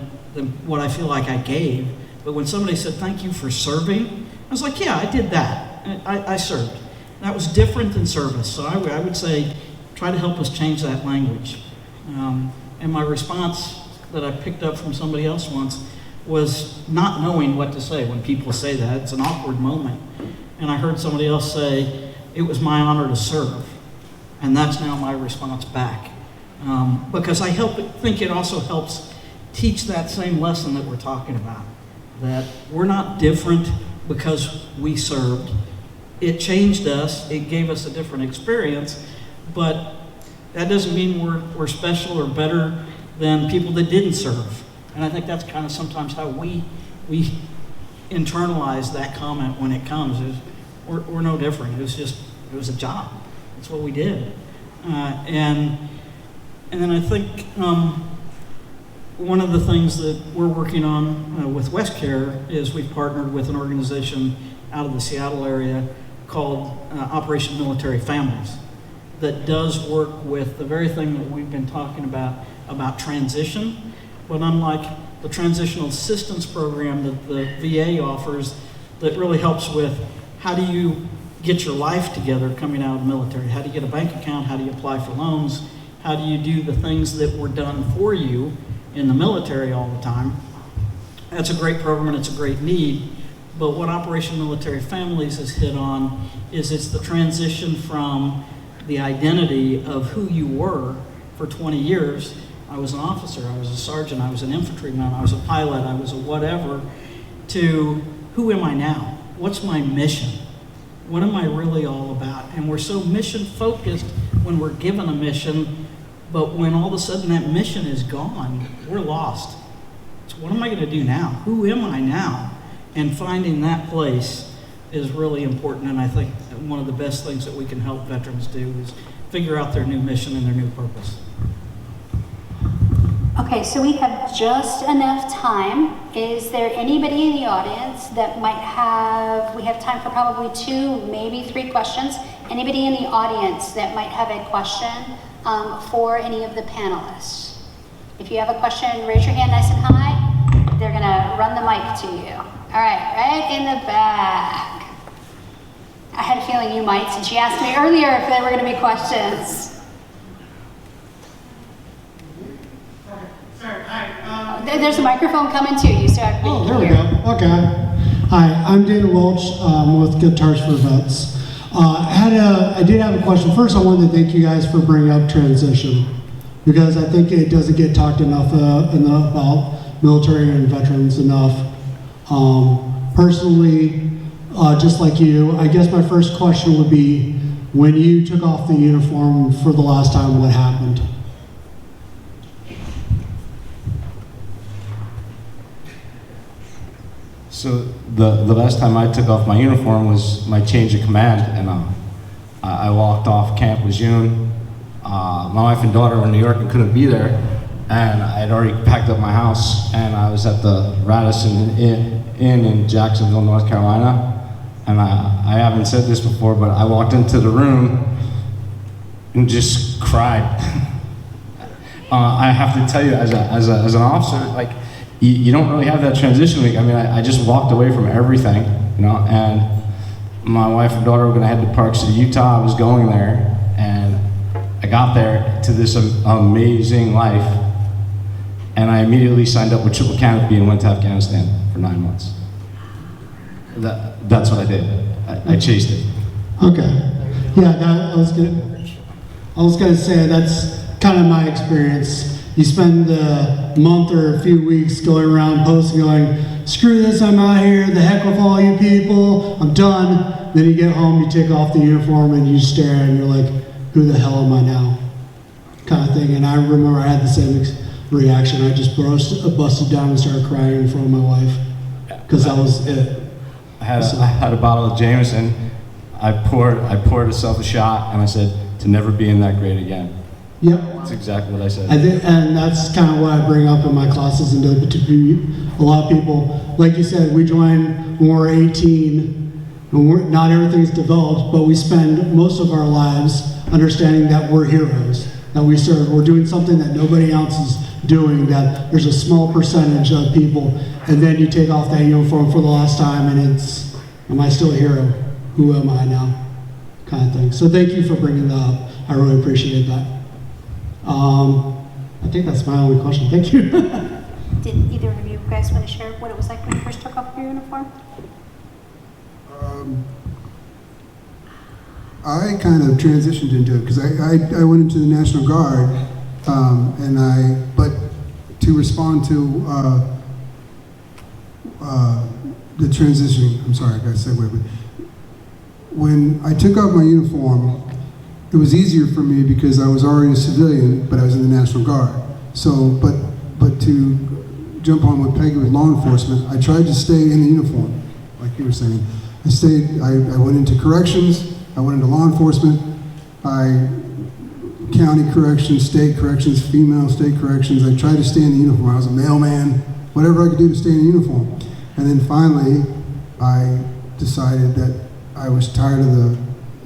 what I feel like I gave. But when somebody said, thank you for serving, I was like, yeah, I did that. I served. That was different than service. So I would say, try to help us change that language. And my response that I picked up from somebody else once was not knowing what to say when people say that. It's an awkward moment. And I heard somebody else say, it was my honor to serve. And that's now my response back. Because I think it also helps teach that same lesson that we're talking about, that we're not different because we served. It changed us, it gave us a different experience, but that doesn't mean we're special or better than people that didn't serve. And I think that's kind of sometimes how we internalize that comment when it comes, is we're no different. It was a job. That's what we did. And then I think one of the things that we're working on with VETcare is we've partnered with an organization out of the Seattle area called Operation Military Families, that does work with the very thing that we've been talking about transition. But unlike the transitional assistance program that the VA offers, that really helps with how do you get your life together coming out of the military? How do you get a bank account? How do you apply for loans? How do you do the things that were done for you in the military all the time? That's a great program and it's a great need. But what Operation Military Families has hit on is it's the transition from the identity of who you were for 20 years. I was an officer, I was a sergeant, I was an infantryman, I was a pilot, I was a whatever, to who am I now? What's my mission? What am I really all about? And we're so mission focused when we're given a mission, but when all of a sudden that mission is gone, we're lost. So what am I going to do now? Who am I now? And finding that place is really important, and I think one of the best things that we can help veterans do is figure out their new mission and their new purpose. Okay, so we have just enough time. Is there anybody in the audience that might have, we have time for probably 2, maybe 3 questions. Anybody in the audience that might have a question for any of the panelists? If you have a question, raise your hand nice and high. They're gonna run the mic to you. All right, right in the back. I had a feeling you might, since you asked me earlier if there were gonna be questions. There's a microphone coming to you, so everybody Oh, can there we hear. go. Okay. Hi, I'm David Welch with Guitars for Vets. I did have a question. First, I wanted to thank you guys for bringing up transition, because I think it doesn't get talked enough about military and veterans enough. Personally, just like you, I guess my first question would be, when you took off the uniform for the last time, what happened? So the last time I took off my uniform was my change of command, and I walked off Camp Lejeune. My wife and daughter were in New York and couldn't be there, and I had already packed up my house, and I was at the Radisson Inn in Jacksonville, North Carolina. And I haven't said this before, but I walked into the room and just cried. I have to tell you, as an officer, like, you don't really have that transition week. I mean, I just walked away from everything, you know, and my wife and daughter were gonna head to Park City, Utah. I was going there, and I got there to this amazing life, and I immediately signed up with Triple Canopy and went to Afghanistan for 9 months. That's what I did. I chased it. Okay. Yeah, I was gonna say that's kind of my experience. You spend a month or a few weeks going around posting, going, screw this, I'm out here, the heck with all you people, I'm done. Then you get home, you take off the uniform, and you stare, and you're like, who the hell am I now? Kind of thing. And I remember I had the same reaction. I just busted down and started crying in front of my wife, because that was it. I had a bottle of Jameson. I poured myself a shot, and I said, to never be in that grade again. Yep. That's exactly what I said. I think, and that's kind of what I bring up in my classes, and to a lot of people, like you said, we join when we're 18, and not everything's developed, but we spend most of our lives understanding that we're heroes, that we serve, we're doing something that nobody else is doing, that there's a small percentage of people, and then you take off that uniform for the last time, and it's, am I still a hero? Who am I now? Kind of thing. So thank you for bringing that up. I really appreciate that. I think that's my only question. Thank you. Did either of you guys want to share what it was like when you first took off your uniform? I kind of transitioned into it because I went into the National Guard, but to respond to the transition, I'm sorry, I got to segue, but when I took off my uniform, it was easier for me because I was already a civilian, but I was in the National Guard. So, but to jump on with Peggy with law enforcement, I tried to stay in the uniform, like you were saying. I went into corrections, I went into law enforcement, county corrections, state corrections, female state corrections. I tried to stay in the uniform. I was a mailman, whatever I could do to stay in the uniform. And then finally, I decided that I was tired of the,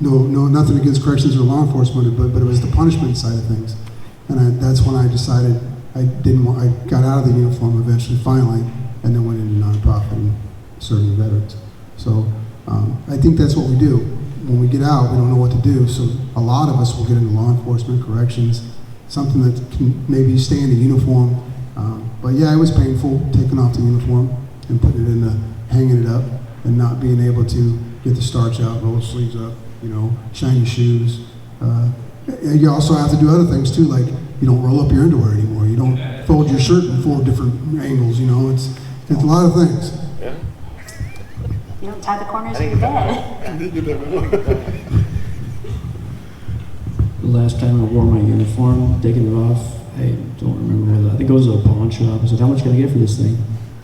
nothing against corrections or law enforcement, but it was the punishment side of things. And that's when I decided I got out of the uniform eventually, finally, and then went into nonprofit and serving veterans. So I think that's what we do. When we get out, we don't know what to do, so a lot of us will get into law enforcement, corrections, something that can maybe stay in the uniform. But yeah, it was painful taking off the uniform and putting it in the, hanging it up and not being able to get the starch out, roll the sleeves up, shiny shoes. You also have to do other things too, like you don't roll up your underwear anymore. You don't fold your shirt in 4 different angles, it's a lot of things. Yeah. You don't tie the corners of your bed. The last time I wore my uniform, taking it off, I don't remember whether, I think it was a pawn shop. I said, how much can I get for this thing?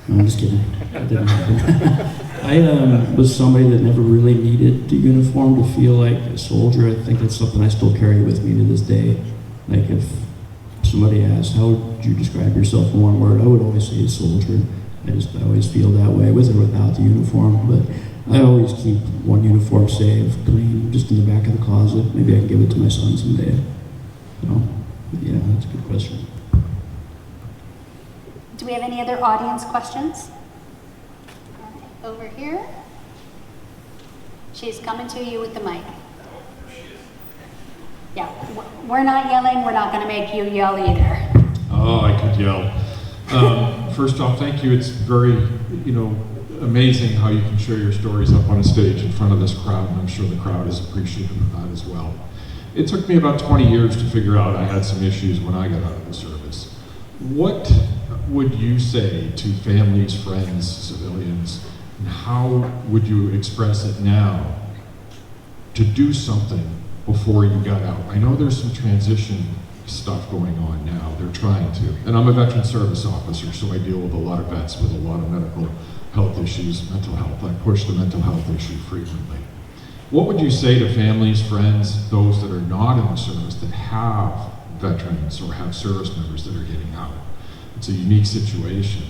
No, I'm just kidding. That didn't happen. I was somebody that never really needed the uniform to feel like a soldier. I think that's something I still carry with me to this day. Like if somebody asked, how would you describe yourself in one word? I would always say a soldier. I always feel that way with or without the uniform. But I always keep one uniform saved, clean, just in the back of the closet. Maybe I can give it to my son someday. So, yeah, that's a good question. Do we have any other audience questions? All right, over here. She's coming to you with the mic. Yeah, we're not yelling. We're not going to make you yell either. Oh, I could yell. First off, thank you. It's very, amazing how you can share your stories up on a stage in front of this crowd, and I'm sure the crowd is appreciative of that as well. It took me about 20 years to figure out I had some issues when I got out of the service. What would you say to families, friends, civilians, and how would you express it now to do something before you got out? I know there's some transition stuff going on now. They're trying to. And I'm a veteran service officer, so I deal with a lot of vets with a lot of medical health issues, mental health. I push the mental health issue frequently. What would you say to families, friends, those that are not in the service that have veterans or have service members that are getting out? It's a unique situation.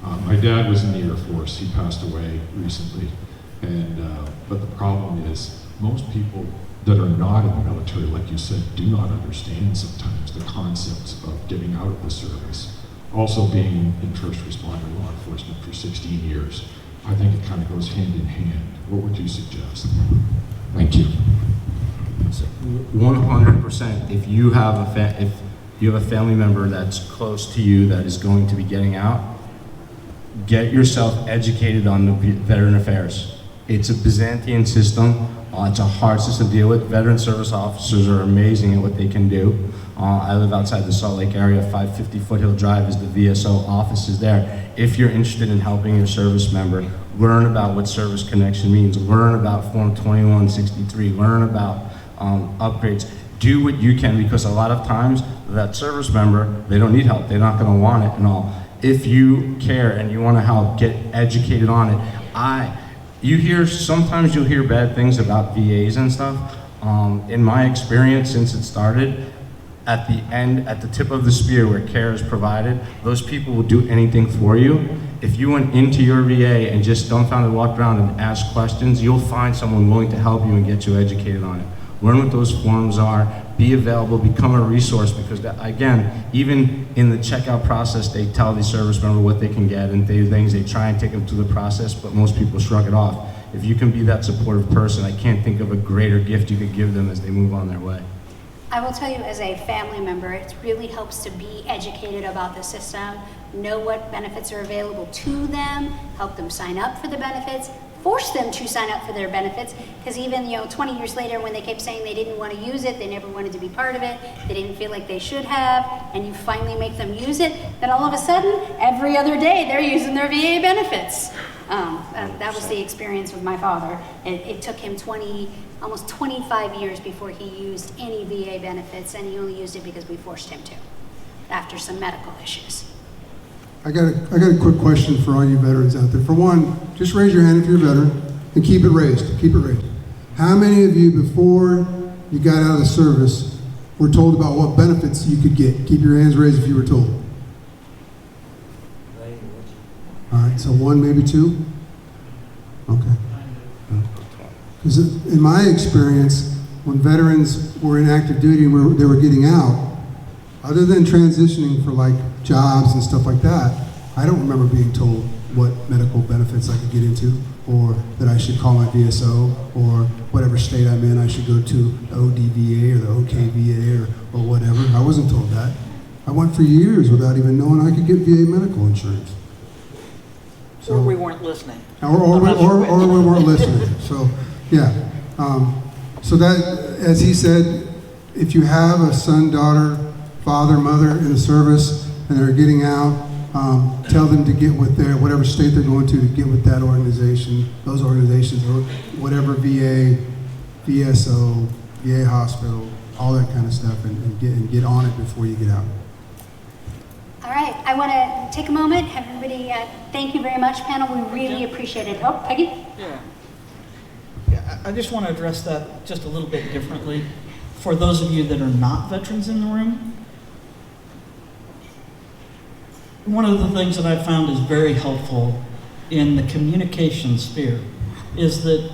My dad was in the Air Force. He passed away recently. But the problem is most people that are not in the military, like you said, do not understand sometimes the concepts of getting out of the service. Also being in first responder law enforcement for 16 years, I think it kind of goes hand in hand. What would you suggest? Thank you. 100%. If you have a family member that's close to you that is going to be getting out, get yourself educated on the veteran affairs. It's a Byzantine system. It's a hard system to deal with. Veteran service officers are amazing at what they can do. I live outside the Salt Lake area. 550 Foothill Drive is the VSO offices there. If you're interested in helping your service member, learn about what service connection means. Learn about Form 2163. Learn about upgrades. Do what you can, because a lot of times that service member, they don't need help. They're not going to want it and all. If you care and you want to help, get educated on it. Sometimes you'll hear bad things about VAs and stuff. In my experience, since it started, at the end, at the tip of the spear where care is provided, those people will do anything for you. If you went into your VA and just dumbfounded walked around and asked questions, you'll find someone willing to help you and get you educated on it. Learn what those forms are, be available, become a resource, because again, even in the checkout process, they tell the service member what they can get and they try and take them through the process, but most people shrug it off. If you can be that supportive person, I can't think of a greater gift you could give them as they move on their way. I will tell you, as a family member, it really helps to be educated about the system, know what benefits are available to them, help them sign up for the benefits, force them to sign up for their benefits, because even 20 years later, when they kept saying they didn't want to use it, they never wanted to be part of it, they didn't feel like they should have, and you finally make them use it, then all of a sudden, every other day, they're using their VA benefits. That was the experience with my father. It took him almost 25 years before he used any VA benefits, and he only used it because we forced him to, after some medical issues. I got a quick question for all you veterans out there. For one, just raise your hand if you're a veteran, and keep it raised. Keep it raised. How many of you, before you got out of the service, were told about what benefits you could get? Keep your hands raised if you were told. All right, so one, maybe two? Okay. Because in my experience, when veterans were in active duty and they were getting out, other than transitioning for like jobs and stuff like that, I don't remember being told what medical benefits I could get into, or that I should call my VSO, or whatever state I'm in, I should go to the ODVA or the OKVA or whatever. I wasn't told that. I went for years without even knowing I could get VA medical insurance. So, Or we weren't listening. Or we weren't listening. So, yeah. So that, as he said, if you have a son, daughter, father, mother in the service and they're getting out, tell them to get with whatever state they're going to get with that organization, those organizations, or whatever VA, VSO, VA hospital, all that kind of stuff, and get on it before you get out. All right, I want to take a moment, have everybody, thank you very much, panel. We really appreciate it. Oh, Peggy? Yeah, I just want to address that just a little bit differently. For those of you that are not veterans in the room, one of the things that I found is very helpful in the communication sphere is that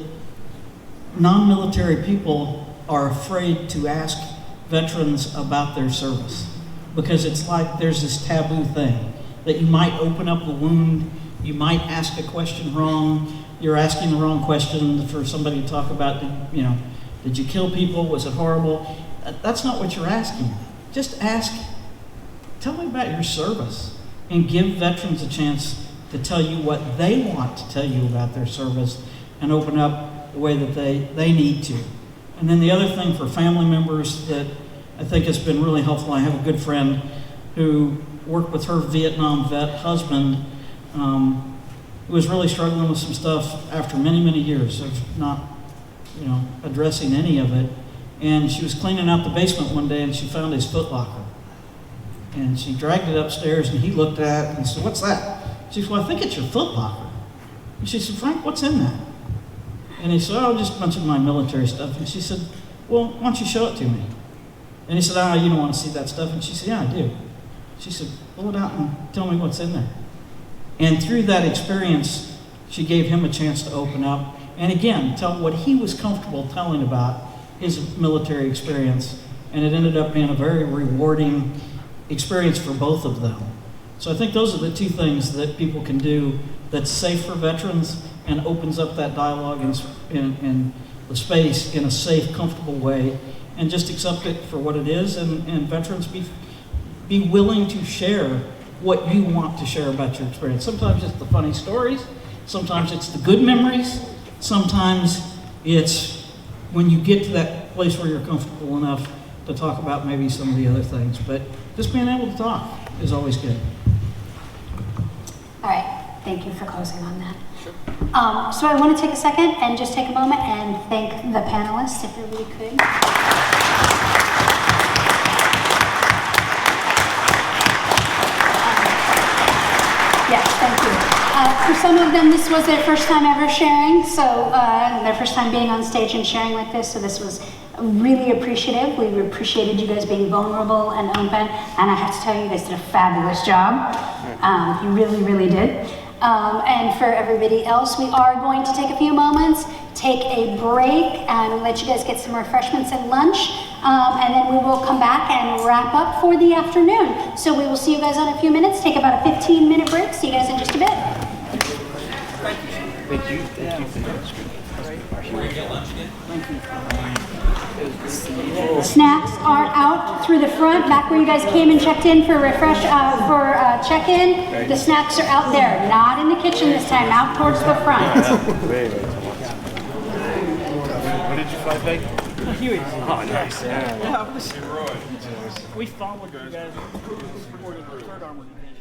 non-military people are afraid to ask veterans about their service because it's like there's this taboo thing that you might open up the wound, you might ask a question wrong, you're asking the wrong question for somebody to talk about, did you kill people, was it horrible? That's not what you're asking. Just ask, tell me about your service, and give veterans a chance to tell you what they want to tell you about their service and open up the way that they need to. And then the other thing for family members that I think has been really helpful, I have a good friend who worked with her Vietnam vet husband who was really struggling with some stuff after many, many years of not, addressing any of it. And she was cleaning out the basement one day and she found his foot locker. And she dragged it upstairs and he looked at it and he said, "What's that?" She said, "Well, I think it's your foot locker." And she said, "Frank, what's in that?" And he said, "Oh, just a bunch of my military stuff." And she said, "Well, why don't you show it to me?" And he said, "You don't want to see that stuff?" And she said, "Yeah, I do." She said, "Pull it out and tell me what's in there." And through that experience, she gave him a chance to open up and again, tell what he was comfortable telling about his military experience. And it ended up being a very rewarding experience for both of them. So I think those are the two things that people can do that's safe for veterans and opens up that dialogue in the space in a safe, comfortable way, and just accept it for what it is, and veterans be willing to share what you want to share about your experience. Sometimes it's the funny stories, sometimes it's the good memories, sometimes it's when you get to that place where you're comfortable enough to talk about maybe some of the other things. But just being able to talk is always good. All right, thank you for closing on that. Sure. So I want to take a second and just take a moment and thank the panelists, if everybody could. Yes, thank you. For some of them, this was their first time ever sharing, so their first time being on stage and sharing like this, so this was really appreciative. We appreciated you guys being vulnerable and open, and I have to tell you, you guys did a fabulous job. You really, really did. And for everybody else, we are going to take a few moments, take a break, and let you guys get some refreshments and lunch, and then we will come back and wrap up for the afternoon. So we will see you guys in a few minutes. Take about a 15-minute break. See you guys in just a bit. Thank you. Snacks are out through the front, back where you guys came and checked in for check-in. The snacks are out there, not in the kitchen this time, out towards the front. What did you fly back? Huey. Oh, nice. Yeah, we followed you guys. Third Armored Division.